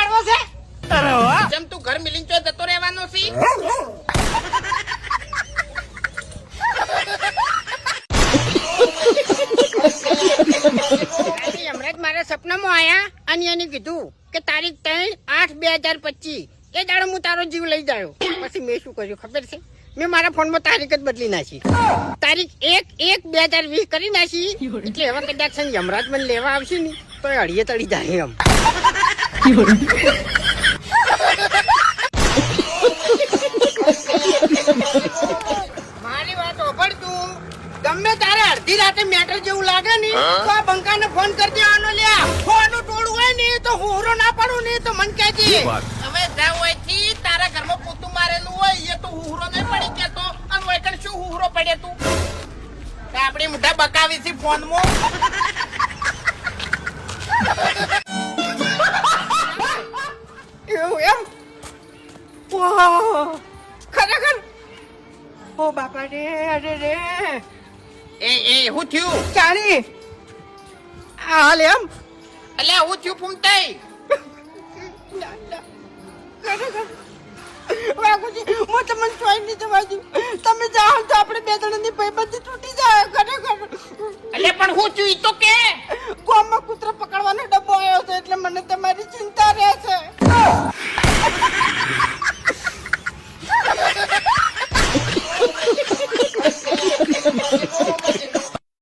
પાડવો છે? અરે વાહ. જેમ તું ઘર મિલીન ચો જતો રહેવાનો છે. હમણાં જ મારા સપનામાં આયા અને એને કીધું કે તારીખ 3/8/2025 એ દાડો હું તારો જીવ લઈ જાયો. પછી મેં શું કર્યું ખબર છે? મેં મારા ફોનમાં તારીખ જ બદલી નાખી. તારીખ 1/1/2020 કરી નાખી. એટલે હવે કદાચ છે ને યમરાજ મને લેવા આવશે ને તો એ અડીએ તળી જાય એમ. મારી વાત ઓભળ તું. ગમે તારે અડધી રાતે મેટર જેવું લાગે ને તો આ બંકાને ફોન કરી દેવાનો લ્યા. ફોનનું ટોળું હોય ને તો હું હોરો ના પાડું ને તો મન કહેજે. હવે જાવ હોયથી તારા ઘરમાં પોતું મારેલું હોય એ તો હુહરો નહીં પડી કેતો અને વૈકણ શું હુહરો પડે તું આપણી મોઢા બકાવી છે ફોનમાં. એવું એમ? ઓહ, ખરેખર? ઓ બાપા રે, અરે રે. એ હું થયું જાણી આ હાલ એમ? એટલે હું થયું ફૂમતાઈ વાઘુજી, હું તમને ચોઈ નહીં જવા દઉં. તમે જાઓ તો આપણે બે જણાની ભાઈબંધી તૂટી જાય. ખરેખર એટલે પણ હું થયું ઈ તો કે ગામમાં કૂતરો પકડવાનો ડબ્બો આવ્યો છે એટલે મને તમારી ચિંતા રહે